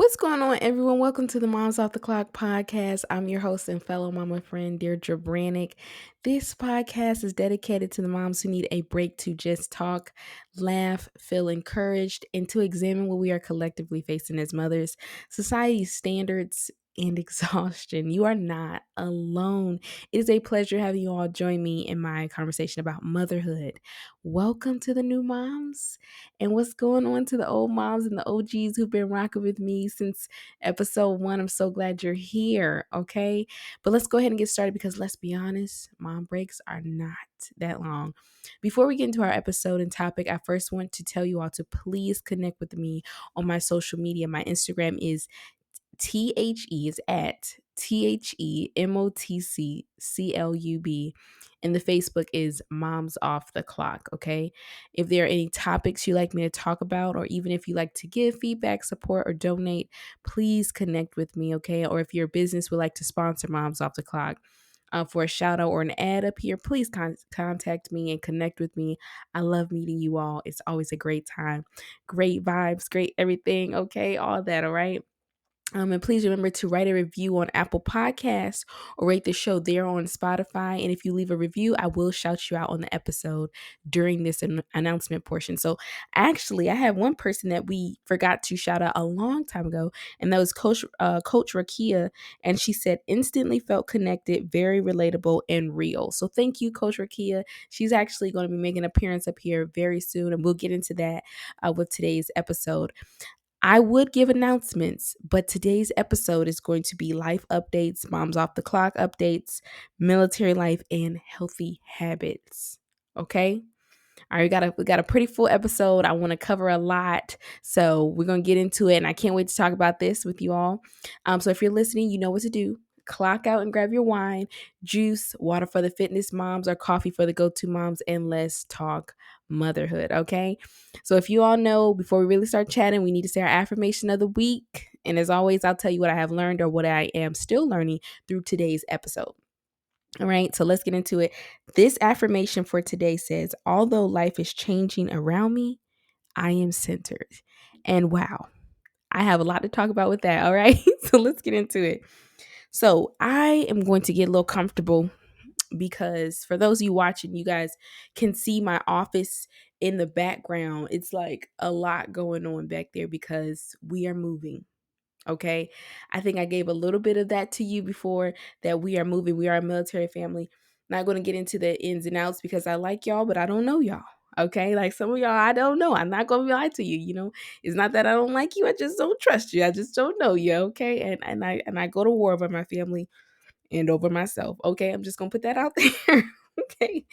What's going on, everyone? Welcome to the Moms Off the Clock podcast. I'm your host and fellow mama friend, Deirdre Brannick. This podcast is dedicated to the moms who need a break to just talk, laugh, feel encouraged, and to examine what we are collectively facing as mothers, society's standards, and exhaustion. You are not alone. It is a pleasure having you all join me in my conversation about motherhood. Welcome to the new moms. And what's going on to the old moms and the OGs who've been rocking with me since episode 1? I'm so glad you're here, okay? But let's go ahead and get started because let's be honest, mom breaks are not that long. Before we get into our episode and topic, I first want to tell you all to please connect with me on my social media. My Instagram is is at THEMOTC and the Facebook is Moms Off the Clock. Okay. If there are any topics you like me to talk about, or even if you like to give feedback, support, or donate, please connect with me. Okay. Or if your business would like to sponsor Moms Off the Clock, for a shout out or an ad up here, please contact me and connect with me. I love meeting you all. It's always a great time, great vibes, great everything. Okay. All that. All right. And please remember to write a review on Apple Podcasts or rate the show there on Spotify. And if you leave a review, I will shout you out on the episode during this announcement portion. So actually, I have one person that we forgot to shout out a long time ago, and that was Coach Rakia. And she said, instantly felt connected, very relatable and real. So thank you, Coach Rakia. She's actually going to be making an appearance up here very soon, and we'll get into that with today's episode. I would give announcements, but today's episode is going to be life updates, moms off the clock updates, military life, and healthy habits. Okay? All right, we got a pretty full episode. I want to cover a lot, so we're gonna get into it, and I can't wait to talk about this with you all. So if you're listening, you know what to do. Clock out and grab your wine, juice, water for the fitness moms, or coffee for the go-to moms, and let's talk motherhood. Okay. So if you all know, before we really start chatting, we need to say our affirmation of the week. And as always, I'll tell you what I have learned or what I am still learning through today's episode. All right, so let's get into it. This affirmation for today says, although life is changing around me, I am centered. And wow, I have a lot to talk about with that. All right, so let's get into it. So I am going to get a little comfortable because for those of you watching, you guys can see my office in the background. It's like a lot going on back there because we are moving. Okay. I think I gave a little bit of that to you before, that we are moving. We are a military family. Not going to get into the ins and outs because I like y'all, but I don't know y'all. Okay. Like some of y'all, I don't know. I'm not going to lie to you. It's not that I don't like you. I just don't trust you. I just don't know you. Okay. And I go to war over my family and over myself. Okay. I'm just going to put that out there. Okay.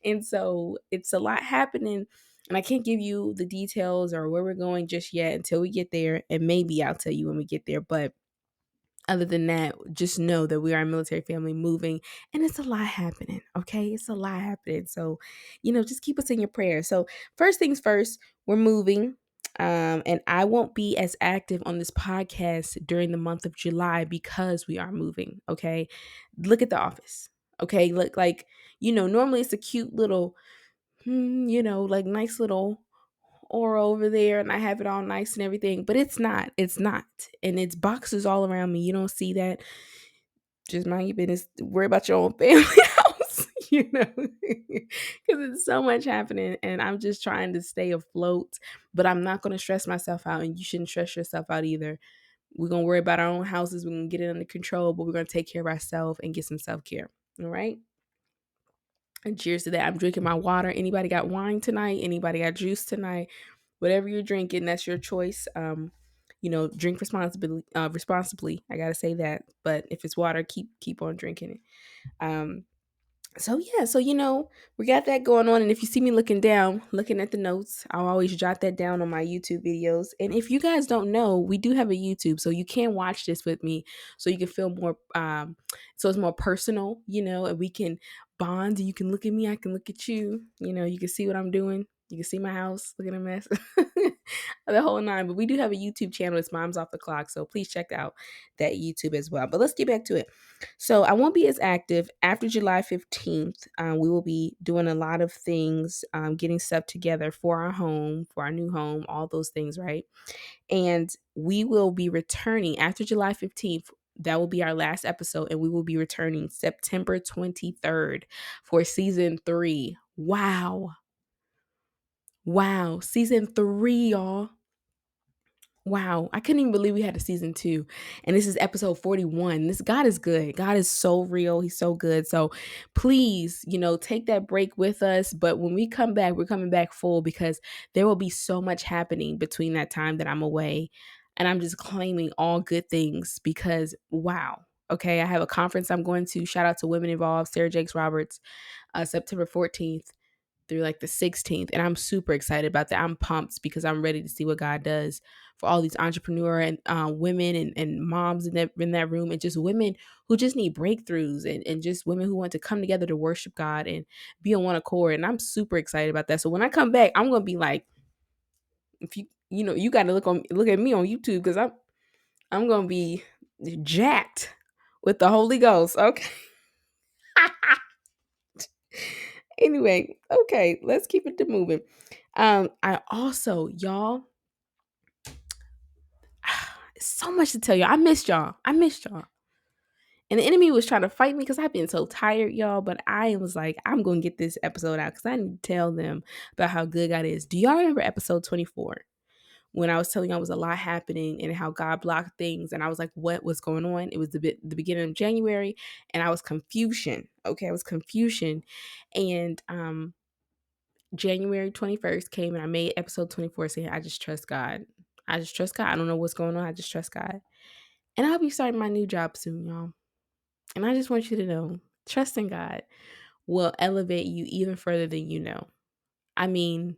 And so it's a lot happening. And I can't give you the details or where we're going just yet until we get there. And maybe I'll tell you when we get there. But other than that, just know that we are a military family moving and it's a lot happening. Okay. It's a lot happening. So, just keep us in your prayers. So, first things first, we're moving. And I won't be as active on this podcast during the month of July because we are moving. Okay. Look at the office. Okay. Look, like, normally it's a cute little, like nice little aura over there, and I have it all nice and everything, but it's not. It's not. And it's boxes all around me. You don't see that. Just mind your business. Worry about your own family house, because it's so much happening, and I'm just trying to stay afloat. But I'm not going to stress myself out, and you shouldn't stress yourself out either. We're going to worry about our own houses. We're going to get it under control, but we're going to take care of ourselves and get some self-care. All right? And cheers to that. I'm drinking my water. Anybody got wine tonight? Anybody got juice tonight? Whatever you're drinking, that's your choice. Drink responsibly. Responsibly. I gotta say that. But if it's water, keep on drinking it. So we got that going on. And if you see me looking down, looking at the notes, I'll always jot that down on my YouTube videos. And if you guys don't know, we do have a YouTube, so you can watch this with me, so you can feel more, so it's more personal, and we can bond. And you can look at me, I can look at you. You can see what I'm doing. You can see my house. Look at a mess. The whole nine. But we do have a YouTube channel. It's Moms Off the Clock. So please check out that YouTube as well. But let's get back to it. So I won't be as active after July 15th. We will be doing a lot of things, getting stuff together for our home, for our new home, all those things, right? And we will be returning after July 15th. That will be our last episode. And we will be returning September 23rd for season 3. Wow. Wow. Season 3, y'all. Wow, I couldn't even believe we had a season 2. And this is episode 41. This God is good. God is so real. He's so good. So please, take that break with us. But when we come back, we're coming back full because there will be so much happening between that time that I'm away. And I'm just claiming all good things because wow. Okay, I have a conference I'm going to. Shout out to Women Involved, Sarah Jakes Roberts, September 14th through like the 16th. And I'm super excited about that. I'm pumped because I'm ready to see what God does for all these entrepreneur and women and moms in that room, and just women who just need breakthroughs, and just women who want to come together to worship God and be on one accord. And I'm super excited about that. So when I come back, I'm going to be like, if you got to look at me on YouTube because I'm going to be jacked with the Holy Ghost. Okay. Anyway, okay, let's keep it to moving. I also, y'all, so much to tell y'all. I missed y'all. And the enemy was trying to fight me because I've been so tired, y'all. But I was like, I'm going to get this episode out because I need to tell them about how good God is. Do y'all remember episode 24? When I was telling y'all was a lot happening and how God blocked things. And I was like, what was going on? It was the beginning of January and I was confusion. Okay, I was confusion. And January 21st came and I made episode 24 saying, I just trust God. I just trust God. I don't know what's going on. I just trust God. And I'll be starting my new job soon, y'all. And I just want you to know, trusting God will elevate you even further than you know. I mean,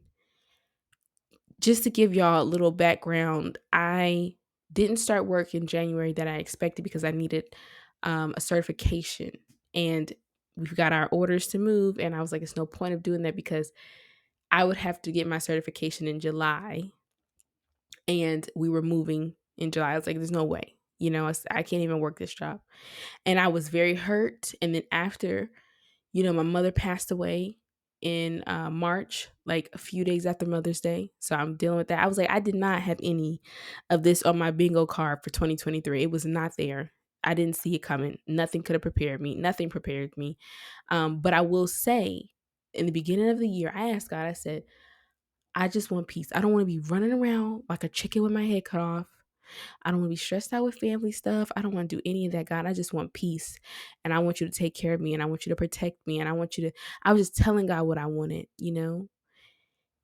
just to give y'all a little background, I didn't start work in January that I expected because I needed a certification. And we've got our orders to move. And I was like, it's no point of doing that because I would have to get my certification in July. And we were moving in July. I was like, there's no way. I can't even work this job. And I was very hurt. And then after, my mother passed away in March, like a few days after Mother's Day. So I'm dealing with that. I was like, I did not have any of this on my bingo card for 2023. It was not there. I didn't see it coming. Nothing could have prepared me. Nothing prepared me. But I will say, in the beginning of the year, I asked God, I said, I just want peace. I don't want to be running around like a chicken with my head cut off. I don't want to be stressed out with family stuff. I don't want to do any of that, God. I just want peace. And I want you to take care of me. And I want you to protect me. And I was just telling God what I wanted, And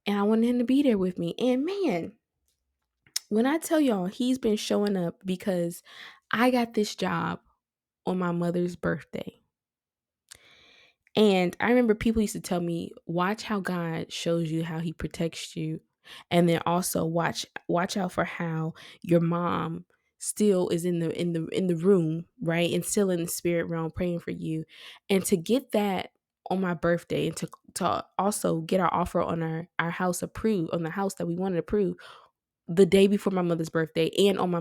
I wanted him to be there with me. And man, when I tell y'all, he's been showing up because I got this job on my mother's birthday. And I remember people used to tell me, watch how God shows you how he protects you. And then also watch out for how your mom still is in the room, right? And still in the spirit realm praying for you. And to get that on my birthday and to also get our offer on our house approved, on the house that we wanted approved the day before my mother's birthday and on my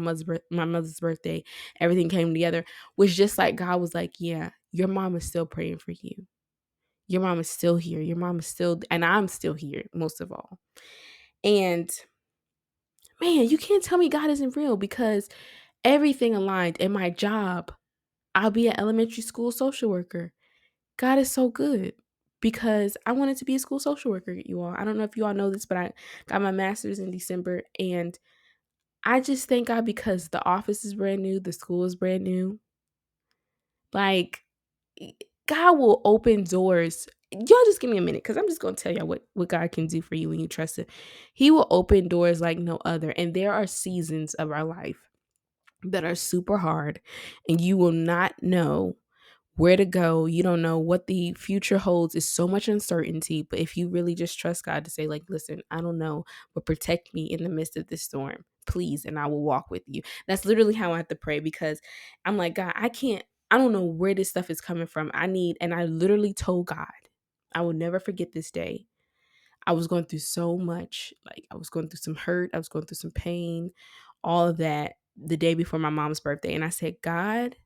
mother's birthday, everything came together, was just like God was like, yeah, your mom is still praying for you. Your mom is still here. Your mom is still, and I'm still here, most of all. And man, you can't tell me God isn't real because everything aligned in my job. I'll be an elementary school social worker. God is so good because I wanted to be a school social worker, you all. I don't know if you all know this, but I got my master's in December. And I just thank God because the office is brand new. The school is brand new. Like, God will open doors. Y'all just give me a minute because I'm just going to tell y'all what God can do for you when you trust him. He will open doors like no other. And there are seasons of our life that are super hard and you will not know where to go. You don't know what the future holds. It's so much uncertainty. But if you really just trust God to say, like, listen, I don't know, but protect me in the midst of this storm, please. And I will walk with you. That's literally how I have to pray because I'm like, God, I don't know where this stuff is coming from. And I literally told God, I will never forget this day. I was going through so much. Like, I was going through some hurt, I was going through some pain, all of that the day before my mom's birthday. And I said, God,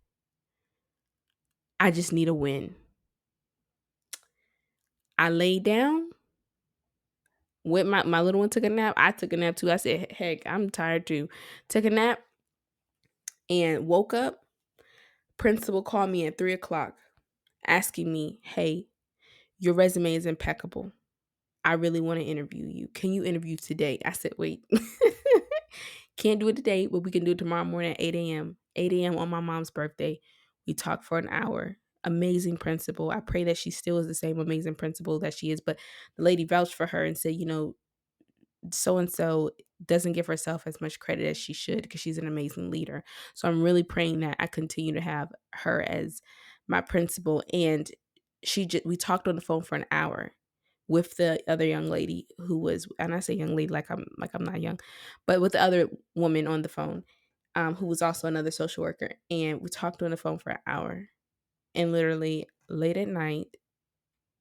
I just need a win. I laid down with my little one, took a nap. I took a nap too. I said, heck, I'm tired too. Took a nap and woke up. Principal called me at 3 o'clock asking me, hey, your resume is impeccable. I really want to interview you. Can you interview today? I said, wait. Can't do it today, but we can do it tomorrow morning at 8 a.m. 8 a.m. on my mom's birthday. We talked for an hour. Amazing principal. I pray that she still is the same amazing principal that she is. But the lady vouched for her and said, so and so doesn't give herself as much credit as she should because she's an amazing leader. So I'm really praying that I continue to have her as my principal. And we talked on the phone for an hour with the other young lady who was, and I say young lady like I'm not young, but with the other woman on the phone, who was also another social worker, and we talked on the phone for an hour. And literally late at night,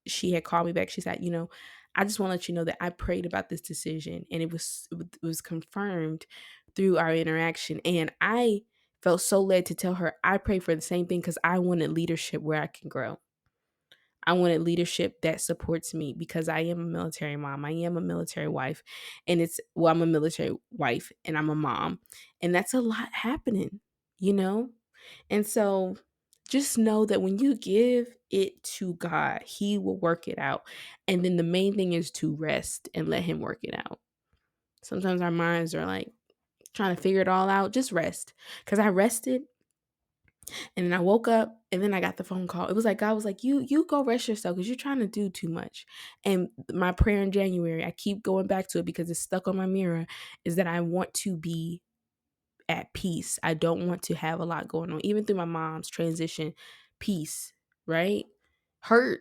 she had called me back. She said, I just want to let you know that I prayed about this decision, and it was confirmed through our interaction. And I felt so led to tell her I prayed for the same thing because I wanted leadership where I can grow. I wanted leadership that supports me because I am a military mom. I am a military wife. And I'm a military wife and I'm a mom. And that's a lot happening, you know? And so just know that when you give it to God, He will work it out. And then the main thing is to rest and let Him work it out. Sometimes our minds are like trying to figure it all out. Just rest. Because I rested. And then I woke up and then I got the phone call. It was like God was like, you go rest yourself because you're trying to do too much. And my prayer in January, I keep going back to it because it's stuck on my mirror, is that I want to be at peace. I don't want to have a lot going on. Even through my mom's transition, peace, right?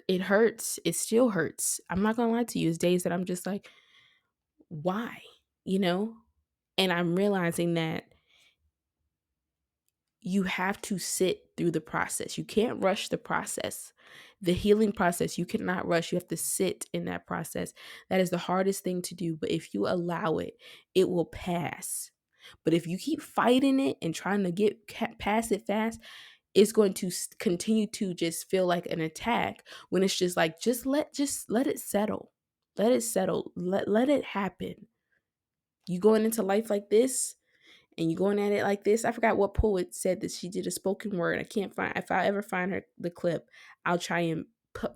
It hurts. It still hurts. I'm not gonna lie to you. It's days that I'm just like, why? You know? And I'm realizing that you have to sit through the process. You can't rush the process. The healing process, you cannot rush. You have to sit in that process. That is the hardest thing to do. But if you allow it, it will pass. But if you keep fighting it and trying to get past it fast, it's going to continue to just feel like an attack when it's just like, just let it settle. Let it settle. Let it happen. You going into life like this, and you going at it like this. I forgot what poet said that she did a spoken word. I can't find, if I ever find the clip, I'll try and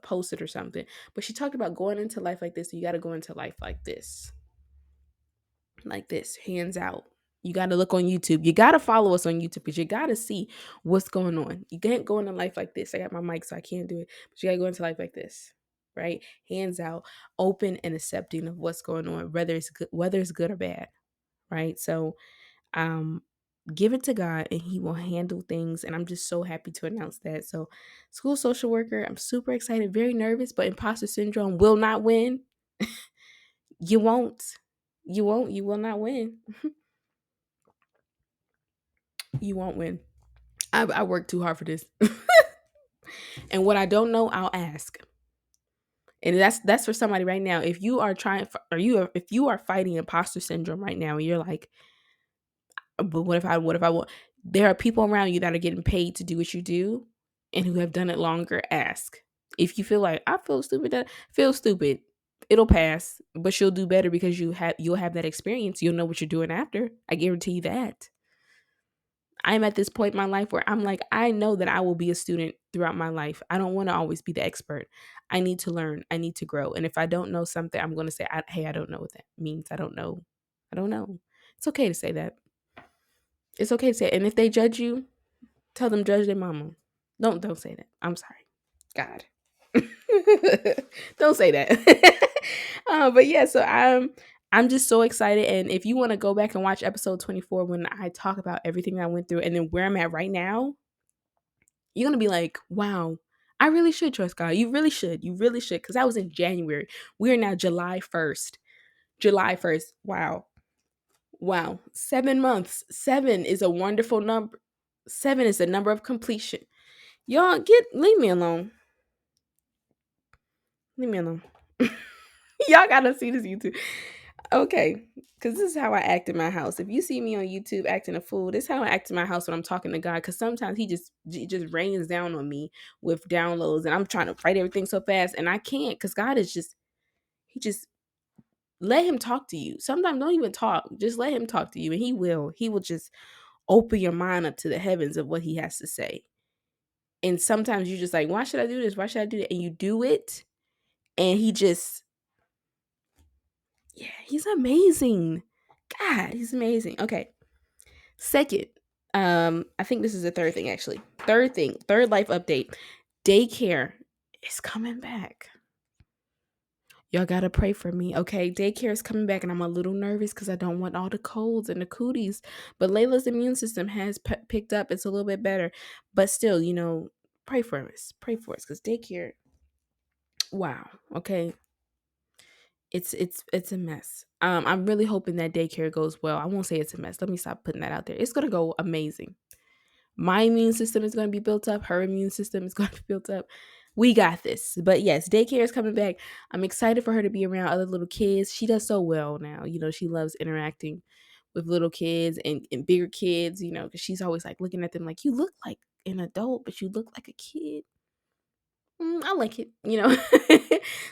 post it or something. But she talked about going into life like this. You got to go into life like this, hands out. You got to look on YouTube. You got to follow us on YouTube because you got to see what's going on. You can't go into life like this. I got my mic, so I can't do it. But you got to go into life like this, right? Hands out, open and accepting of what's going on, whether it's good or bad, right? So, give it to God and He will handle things. And I'm just so happy to announce that. So, school social worker, I'm super excited, very nervous, but imposter syndrome will not win. You won't. You won't. You will not win. You won't win. I worked too hard for this. And what I don't know, I'll ask. And that's for somebody right now. If you are if you are fighting imposter syndrome right now and you're like, but what if I want? There are people around you that are getting paid to do what you do and who have done it longer. Ask. If you feel like I feel stupid, it'll pass, but you'll do better because you'll have that experience. You'll know what you're doing after. I guarantee you that. I'm at this point in my life where I'm like, I know that I will be a student throughout my life. I don't want to always be the expert. I need to learn. I need to grow. And if I don't know something, I'm going to say, hey, I don't know what that means. I don't know. I don't know. It's okay to say that. It's okay to say it. And if they judge you, tell them judge their mama. Don't say that. I'm sorry. God. Don't say that. But yeah, so I'm just so excited. And if you want to go back and watch episode 24 when I talk about everything I went through and then where I'm at right now, you're gonna be like, wow, I really should trust God. You really should. You really should. Because that was in January. We are now July 1st. July 1st. Wow. Wow. 7 months. 7 is a wonderful number. 7 is the number of completion. Y'all leave me alone. Leave me alone. Y'all gotta see this YouTube. Okay, because this is how I act in my house. If you see me on YouTube acting a fool, this is how I act in my house when I'm talking to God. Because sometimes he just rains down on me with downloads, and I'm trying to write everything so fast, and I can't because God is just he just let him talk to you. Sometimes don't even talk, just let him talk to you, and he will. He will just open your mind up to the heavens of what he has to say. And sometimes you're just like, why should I do this? Why should I do that? And you do it, and he just yeah, he's amazing. God, he's amazing. Okay. Second, I think this is the third thing actually. Third life update. Daycare is coming back. Y'all gotta pray for me, okay? Daycare is coming back, and I'm a little nervous because I don't want all the colds and the cooties. But Layla's immune system has picked up; it's a little bit better, but still, pray for us, because daycare. Wow, okay, it's a mess. I'm really hoping that daycare goes well. I won't say it's a mess. Let me stop putting that out there. It's gonna go amazing. My immune system is going to be built up. Her immune system is going to be built up. We got this. But yes, daycare is coming back. I'm excited for her to be around other little kids. She does so well now. She loves interacting with little kids and bigger kids, because she's always like looking at them like, you look like an adult, but you look like a kid. I like it.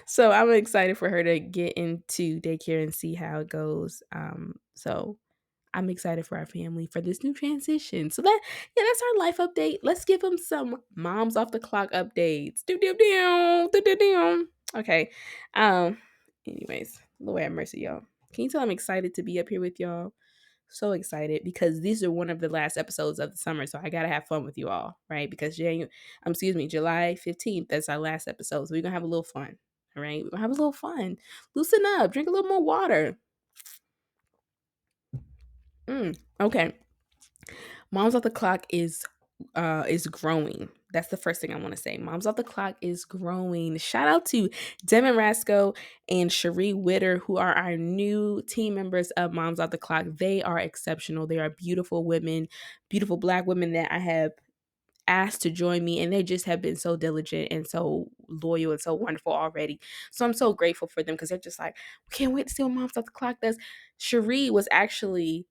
So I'm excited for her to get into daycare and see how it goes. So I'm excited for our family for this new transition. So that's our life update. Let's give them some moms off the clock updates. Do do do do do do. Okay. Um. Anyways, Lord have mercy, y'all. Can you tell I'm excited to be up here with y'all? So excited because these are one of the last episodes of the summer, so I gotta have fun with you all, right? Because July 15th, that's our last episode, so we're gonna have a little fun. All right, we're gonna have a little fun. Loosen up, drink a little more water. Okay. Moms off the clock is growing. That's the first thing I want to say. Moms off the clock is growing. Shout out to Devin Rasco and Cherie Witter, who are our new team members of Moms off the Clock. They are exceptional. They are beautiful women, beautiful Black women that I have asked to join me, and they just have been so diligent and so loyal and so wonderful already. So I'm so grateful for them because they're just like, we can't wait to see what Moms off the Clock does. Cherie was actually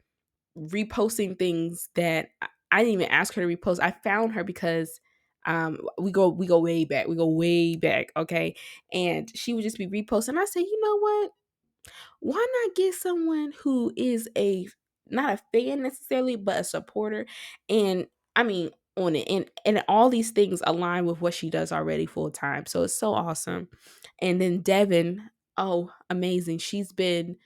reposting things that I didn't even ask her to repost. I found her because we go way back. We go way back, okay? And she would just be reposting. I said, you know what? Why not get someone who is a not a fan necessarily, but a supporter? And I mean on it. And all these things align with what she does already full time. So it's so awesome. And then Devin, oh, amazing. She's been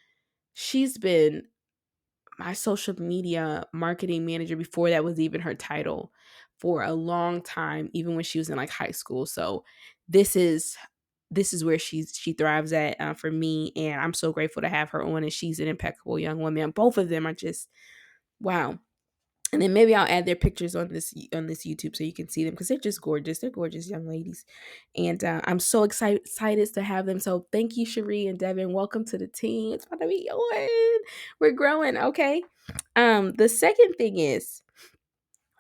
my social media marketing manager before that was even her title for a long time, even when she was in like high school. So this is where she thrives at for me, and I'm so grateful to have her on. And she's an impeccable young woman. Both of them are just wow. And then maybe I'll add their pictures on this YouTube so you can see them because they're just gorgeous. They're gorgeous young ladies, and I'm so excited to have them. So thank you, Cherie and Devin. Welcome to the team. It's about to be on. We're growing. Okay. The second thing is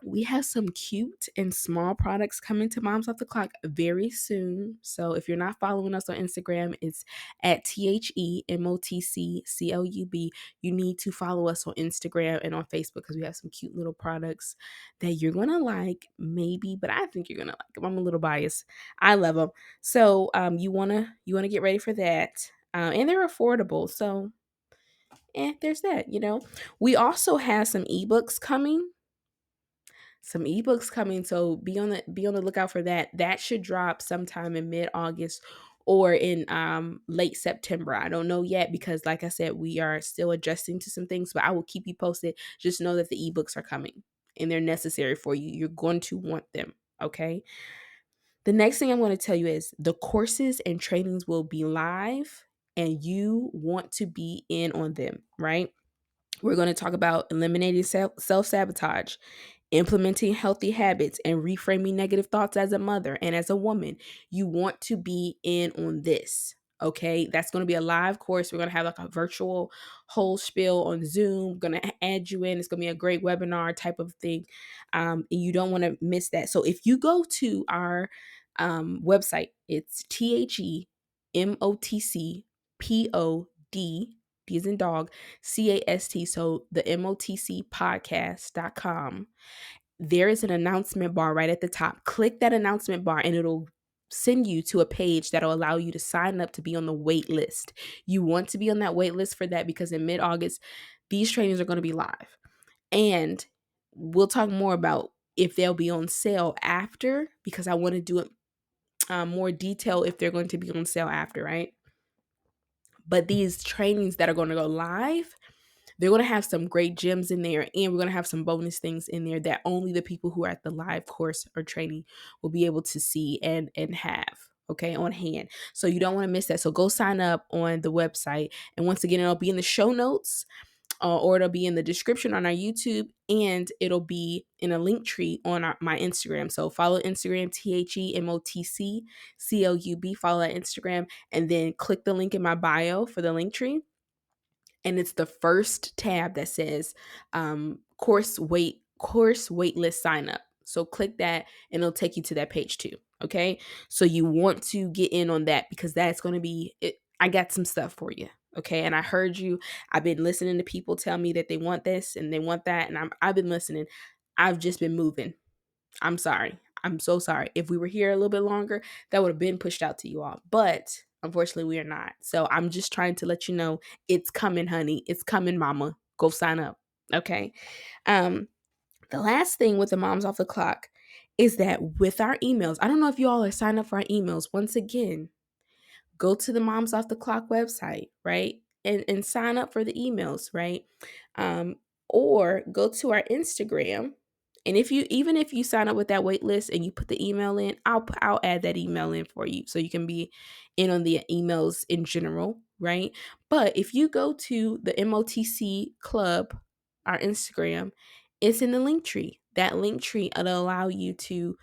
we have some cute and small products coming to Moms Off the Clock very soon. So if you're not following us on Instagram, it's at THEMOTCCLUB. You need to follow us on Instagram and on Facebook because we have some cute little products that you're gonna like, maybe, but I think you're gonna like them. I'm a little biased. I love them. So you wanna get ready for that. And they're affordable. So there's that. We also have some ebooks coming, so be on the lookout for that should drop sometime in mid-August or in late September. I don't know yet because like I said, we are still adjusting to some things, but I will keep you posted. Just know that the ebooks are coming and they're necessary for you. You're going to want them. Okay. The next thing I'm going to tell you is the courses and trainings will be live and you want to be in on them, right? We're going to talk about eliminating self-sabotage, implementing healthy habits, and reframing negative thoughts as a mother and as a woman. You want to be in on this. Okay, that's going to be a live course. We're going to have like a virtual whole spiel on Zoom. Going to add you in. It's going to be a great webinar type of thing. And you don't want to miss that. So if you go to our website, it's THEMOTC D as in dog, CAST. So the MOTC podcast.com. There is an announcement bar right at the top. Click that announcement bar and it'll send you to a page that'll allow you to sign up to be on the wait list. You want to be on that wait list for that because in mid-August, these trainings are going to be live. And we'll talk more about if they'll be on sale after, because I want to do it more detail if they're going to be on sale after, right? But these trainings that are going to go live, they're going to have some great gems in there, and we're going to have some bonus things in there that only the people who are at the live course or training will be able to see and have, okay, on hand. So you don't want to miss that. So go sign up on the website. And once again, it'll be in the show notes, or it'll be in the description on our YouTube, and it'll be in a link tree on my Instagram. So follow Instagram, THEMOTCCLUB, follow that Instagram, and then click the link in my bio for the link tree. And it's the first tab that says course wait list sign up. So click that and it'll take you to that page too. Okay. So you want to get in on that because that's going to be it. I got some stuff for you. Okay. And I heard you. I've been listening to people tell me that they want this and they want that. And I've been listening. I've just been moving. I'm sorry. I'm so sorry. If we were here a little bit longer, that would have been pushed out to you all. But unfortunately, we are not. So I'm just trying to let you know it's coming, honey. It's coming, mama. Go sign up. Okay. The last thing with the Moms Off the Clock is that with our emails, I don't know if you all are signed up for our emails. Once again, go to the Moms Off the Clock website, right? And sign up for the emails, right? Or go to our Instagram. And even if you sign up with that wait list and you put the email in, I'll add that email in for you so you can be in on the emails in general, right? But if you go to the MOTC Club, our Instagram, it's in the link tree. That link tree will allow you to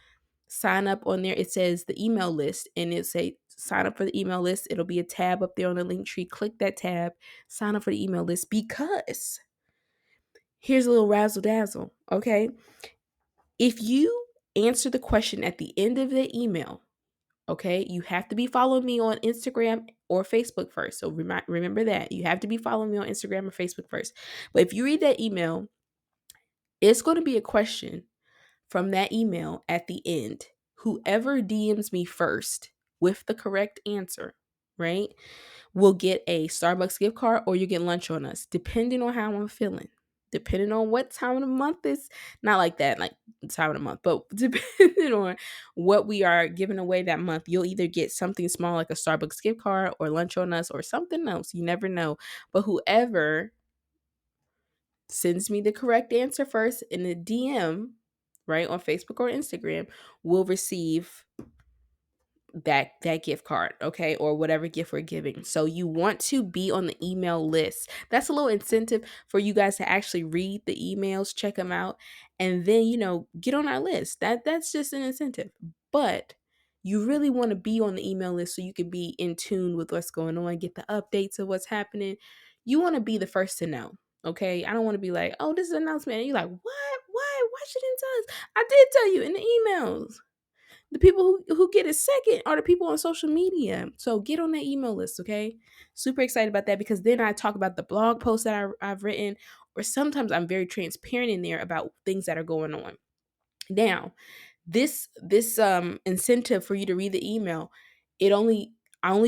sign up on there. It says the email list and it say sign up for the email list. It'll be a tab up there on the link tree. Click that tab, sign up for the email list, because here's a little razzle dazzle. Okay. If you answer the question at the end of the email, okay, you have to be following me on Instagram or Facebook first. So remember that you have to be following me on Instagram or Facebook first. But if you read that email, it's going to be a question from that email at the end. Whoever DMs me first with the correct answer, right, will get a Starbucks gift card or you get lunch on us, depending on how I'm feeling. Depending on what time of the month is, not like that, like time of the month, but depending on what we are giving away that month, you'll either get something small like a Starbucks gift card or lunch on us or something else. You never know. But whoever sends me the correct answer first in the DM, right, on Facebook or Instagram, will receive that gift card, okay, or whatever gift we're giving. So you want to be on the email list. That's a little incentive for you guys to actually read the emails, check them out, and then get on our list. That's just an incentive. But you really want to be on the email list so you can be in tune with what's going on, get the updates of what's happening. You want to be the first to know. Okay, I don't want to be like, oh, this is an announcement. And you're like, what? Why she didn't tell us? I did tell you in the emails. The people who get it second are the people on social media. So get on that email list, okay? Super excited about that because then I talk about the blog posts that I've written, or sometimes I'm very transparent in there about things that are going on. Now, this incentive for you to read the email, I only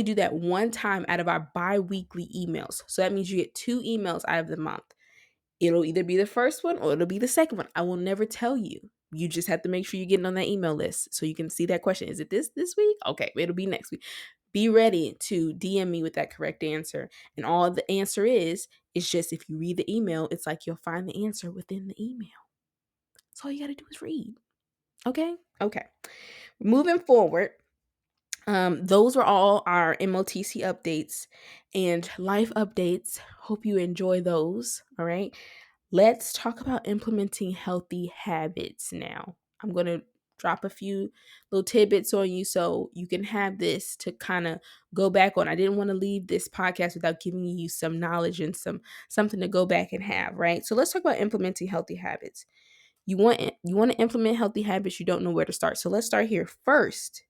do that one time out of our bi-weekly emails. So that means you get 2 emails out of the month. It'll either be the first one or it'll be the second one. I will never tell you. You just have to make sure you're getting on that email list so you can see that question. Is it this week? Okay, it'll be next week. Be ready to DM me with that correct answer. And all the answer is just if you read the email, it's like you'll find the answer within the email. So all you got to do is read. Okay? Okay. Moving forward, those were all our MOTC updates and life updates. Hope you enjoy those. All right. Let's talk about implementing healthy habits now. I'm going to drop a few little tidbits on you so you can have this to kind of go back on. I didn't want to leave this podcast without giving you some knowledge and something to go back and have, right? So let's talk about implementing healthy habits. You want to implement healthy habits, you don't know where to start. So let's start here. First,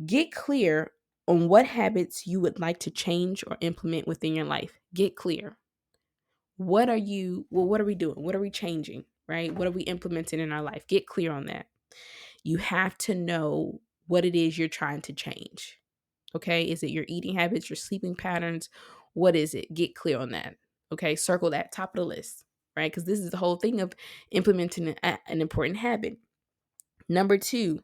get clear on what habits you would like to change or implement within your life. Get clear. What are we doing? What are we changing, right? What are we implementing in our life? Get clear on that. You have to know what it is you're trying to change. Okay? Is it your eating habits, your sleeping patterns? What is it? Get clear on that. Okay? Circle that top of the list, right? Because this is the whole thing of implementing an important habit. Number 2,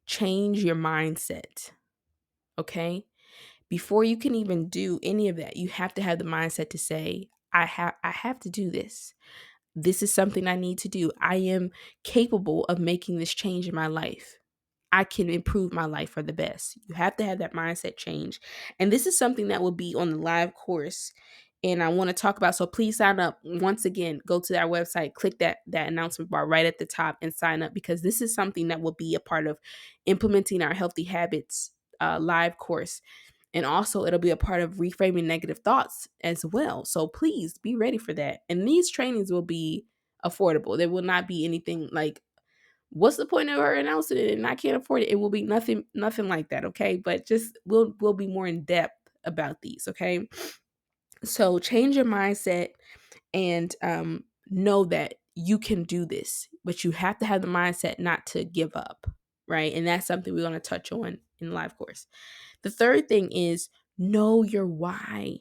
change your mindset. Okay? Before you can even do any of that, you have to have the mindset to say, I have to do this. This is something I need to do. I am capable of making this change in my life. I can improve my life for the best. You have to have that mindset change. And this is something that will be on the live course. And I want to talk about, so please sign up. Once again, go to our website, click that announcement bar right at the top and sign up, because this is something that will be a part of implementing our healthy habits live course. And also it'll be a part of reframing negative thoughts as well. So please be ready for that. And these trainings will be affordable. There will not be anything like, what's the point of her announcing it and I can't afford it? It will be nothing like that, okay? But just we'll be more in depth about these, okay? So change your mindset and know that you can do this, but you have to have the mindset not to give up, right? And that's something we're going to touch on in the live course. The third thing is know your why.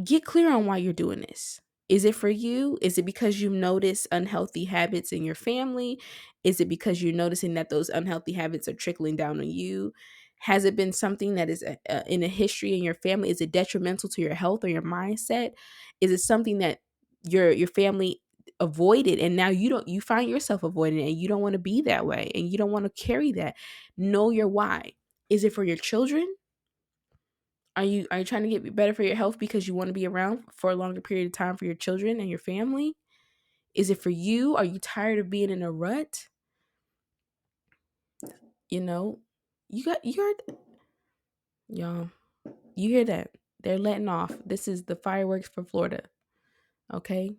Get clear on why you're doing this. Is it for you? Is it because you notice unhealthy habits in your family? Is it because you're noticing that those unhealthy habits are trickling down on you? Has it been something that is in a history in your family? Is it detrimental to your health or your mindset? Is it something that your family avoided and now you find yourself avoiding it and you don't want to be that way and you don't want to carry that? Know your why. Is it for your children? Are you trying to get better for your health because you want to be around for a longer period of time for your children and your family? Is it for you? Are you tired of being in a rut? You know, you heard, y'all. You hear that? They're letting off. This is the fireworks for Florida. Okay?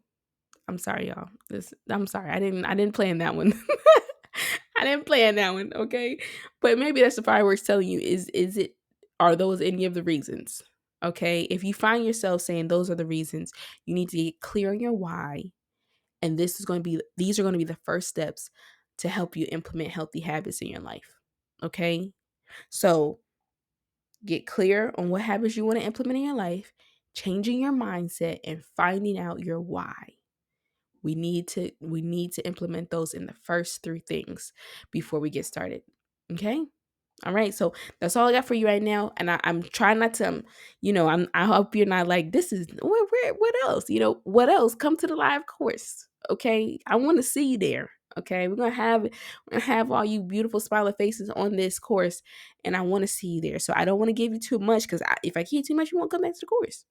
I'm sorry, y'all. I'm sorry. I didn't plan that one. I didn't plan that one, okay? But maybe that's the fireworks telling you, are those any of the reasons? Okay? If you find yourself saying those are the reasons, you need to get clear on your why. And these are going to be the first steps to help you implement healthy habits in your life. Okay? So, get clear on what habits you want to implement in your life, changing your mindset and finding out your why. We need to implement those in the first 3 things before we get started. Okay? All right. So that's all I got for you right now. And I'm trying not to, I hope you're not like, this is what else? What else? Come to the live course. Okay. I want to see you there. Okay. We're gonna have all you beautiful smiling faces on this course, and I want to see you there. So I don't want to give you too much, because if I give you too much, you won't come back to the course,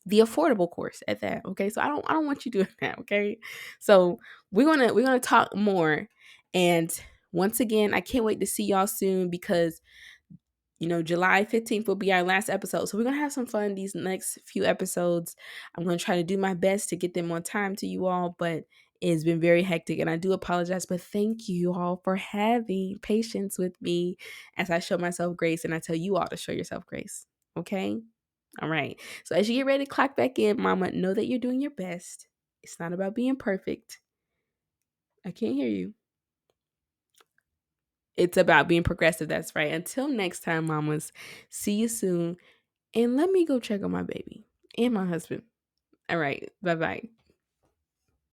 the affordable course at that. Okay. So I don't want you doing that. Okay. So we're gonna talk more. And once again, I can't wait to see y'all soon, because July 15th will be our last episode. So we're gonna have some fun these next few episodes. I'm gonna try to do my best to get them on time to you all, but it's been very hectic and I do apologize. But thank you all for having patience with me as I show myself grace and I tell you all to show yourself grace. Okay? All right. So as you get ready to clock back in, mama, know that you're doing your best. It's not about being perfect. I can't hear you. It's about being progressive. That's right. Until next time, mamas. See you soon. And let me go check on my baby and my husband. All right. Bye-bye.